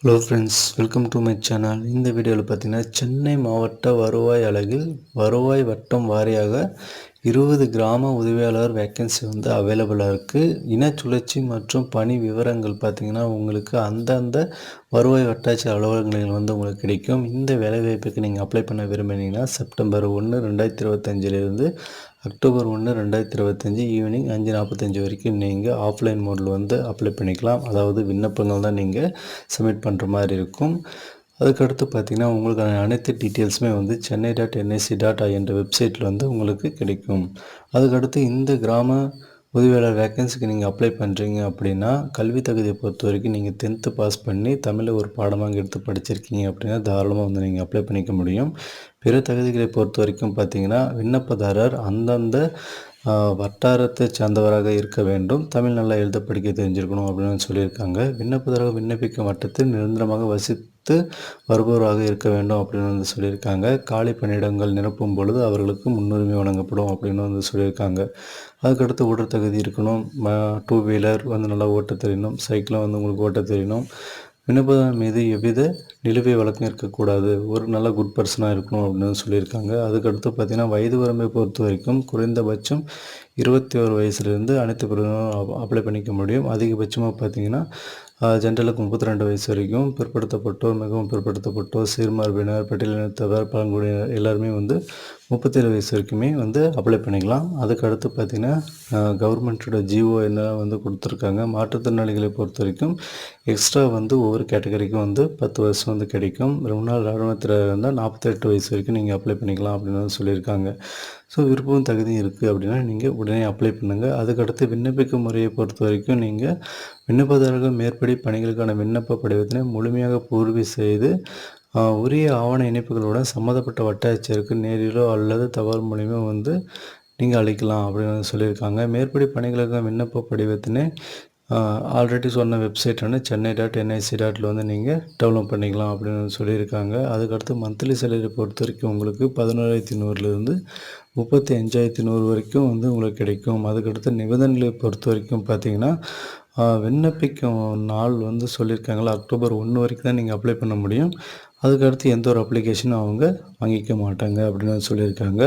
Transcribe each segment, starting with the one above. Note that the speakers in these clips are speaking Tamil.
Hello friends, welcome to my channel. இந்த வீடியோவில் பார்த்தீங்கன்னா சென்னை மாவட்ட வருவாய் அலகில் வருவாய் வட்டம் வாரியாக 20 கிராம உதவியாளர் வேக்கன்சி வந்து அவைலபிளாக இருக்குது. இனச்சுழற்சி மற்றும் பணி விவரங்கள் பார்த்தீங்கன்னா உங்களுக்கு அந்தந்த வருவாய் வட்டாட்சியர் அலுவலகங்களில் வந்து உங்களுக்கு கிடைக்கும். இந்த வேலைவாய்ப்புக்கு நீங்கள் அப்ளை பண்ண விரும்பினீங்கன்னா செப்டம்பர் 1, 2025 அக்டோபர் 1, 2025 ஈவினிங் 5:45 வரைக்கும் நீங்கள் ஆஃப்லைன் மோடில் வந்து அப்ளை பண்ணிக்கலாம். அதாவது விண்ணப்பங்கள் தான் நீங்கள் சப்மிட் பண்ணுற மாதிரி இருக்கும். அதுக்கடுத்து பார்த்திங்கன்னா உங்களுக்கான அனைத்து டீட்டெயில்ஸுமே வந்து chennai.nic.in என்ற வெப்சைட்டில் வந்து உங்களுக்கு கிடைக்கும். அதுக்கடுத்து இந்த கிராம உதவியாளர் வேக்கன்சிக்கு நீங்கள் அப்ளை பண்ணுறீங்க அப்படின்னா கல்வி தகுதியை பொறுத்த வரைக்கும் நீங்கள் 10th பாஸ் பண்ணி தமிழை ஒரு பாடமாக எடுத்து படிச்சிருக்கீங்க அப்படின்னா தாராளமாக வந்து நீங்கள் அப்ளை பண்ணிக்க முடியும். பிற தகுதிகளை பொறுத்த வரைக்கும் பார்த்தீங்கன்னா விண்ணப்பதாரர் அந்தந்த வட்டாரத்தை சார்ந்தவராக இருக்க வேண்டும். தமிழ் நல்லா எழுத படிக்க தெரிஞ்சிருக்கணும் அப்படின்னு சொல்லியிருக்காங்க. விண்ணப்பதாரர் விண்ணப்பிக்கும் வட்டத்தில் நிரந்தரமாக வசித்து வருபவராக இருக்க வேண்டும் அப்படின்னு வந்து சொல்லியிருக்காங்க. காலி பணியிடங்கள் நிரப்பும் பொழுது அவர்களுக்கு முன்னுரிமை வழங்கப்படும் அப்படின்னு வந்து சொல்லியிருக்காங்க. அதுக்கடுத்து ஓட்டுநர் தகுதி இருக்கணும். 2 வீலர் வந்து நல்லா ஓட்ட தெரியணும். சைக்கிளும் வந்து உங்களுக்கு ஓட்ட தெரியணும். விண்ணப்பதாரர் மீது எவ்வித நிலுவை வழக்கம் இருக்கக்கூடாது. ஒரு நல்ல குட் பர்சனாக இருக்கணும் அப்படின்னு சொல்லியிருக்காங்க. அதுக்கடுத்து பார்த்திங்கன்னா வயது வரம்பை பொறுத்த வரைக்கும் குறைந்தபட்சம் 21 வயசுலேருந்து அனைத்து பிரிவினரும் அப்ளை பண்ணிக்க முடியும். அதிகபட்சமாக பார்த்திங்கன்னா ஜென்ரலுக்கு 32 வயசு வரைக்கும், பிற்படுத்தப்பட்டோர், மிகவும் பிற்படுத்தப்பட்டோர், சிறுபான்மையினர், பட்டியலினத்தவர், பழங்குடியினர் எல்லாருமே வந்து 37 வயசு வரைக்குமே வந்து அப்ளை பண்ணிக்கலாம். அதுக்கடுத்து பார்த்திங்கன்னா கவர்மெண்ட்டோட ஜிஓ என்ன வந்து கொடுத்துருக்காங்க. மாற்றுத்திறனாளிகளை பொறுத்த வரைக்கும் எக்ஸ்ட்ரா வந்து ஒவ்வொரு கேட்டகரிக்கும் வந்து 10 வருஷம் வந்து கிடைக்கும். ரொம்ப நாள் இராணுவத்தில் இருந்தால் 48 வயசு வரைக்கும் நீங்கள் அப்ளை பண்ணிக்கலாம் அப்படின்னு வந்து சொல்லியிருக்காங்க. ஸோ விருப்பம் தகுதியும் இருக்குது அப்படின்னா நீங்கள் உடனே அப்ளை பண்ணுங்கள். அதுக்கடுத்து விண்ணப்பிக்கும் முறையை பொறுத்த வரைக்கும் நீங்கள் விண்ணப்பதாரர்கள் மேற்படி பணிகளுக்கான விண்ணப்ப படிவத்தினை முழுமையாக பூர்த்தி செய்து உரிய ஆவண இணைப்புகளுடன் சம்மந்தப்பட்ட வட்டாட்சியருக்கு நேரிலோ அல்லது தபால் மூலியமோ வந்து நீங்கள் அளிக்கலாம் அப்படின்னு சொல்லியிருக்காங்க. மேற்படி பணிகளுக்கான விண்ணப்ப படிவத்தினை ஆல்ரெடி சொன்ன வெப்சைட்டான chennai.nic.in வந்து நீங்கள் டெவலப் பண்ணிக்கலாம் அப்படின்னு சொல்லியிருக்காங்க. அதுக்கடுத்து மந்த்லி சேலரி பொறுத்த வரைக்கும் உங்களுக்கு 11,100லேருந்து 35,100 வரைக்கும் வந்து உங்களுக்கு கிடைக்கும். அதுக்கடுத்து நிபந்தனைகளை பொறுத்த வரைக்கும் பார்த்தீங்கன்னா விண்ணப்பிக்கும் நாள் வந்து சொல்லியிருக்காங்களா அக்டோபர் 1 வரைக்கும் தான் நீங்கள் அப்ளை பண்ண முடியும். அதுக்கடுத்து எந்த ஒரு அப்ளிகேஷனும் அவங்க வாங்கிக்க மாட்டாங்க அப்படின்னு சொல்லியிருக்காங்க.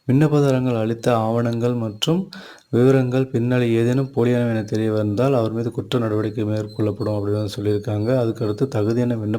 விண்ணப்பதாரர்கள் அளித்த ஆவணங்கள் மற்றும் விவரங்கள் பின்னாடி ஏதேனும் போலியானவை என தெரிய வந்தால் அவர் மீது குற்ற நடவடிக்கை மேற்கொள்ளப்படும் அப்படின்னு சொல்லியிருக்காங்க. அதுக்கடுத்து தகுதியான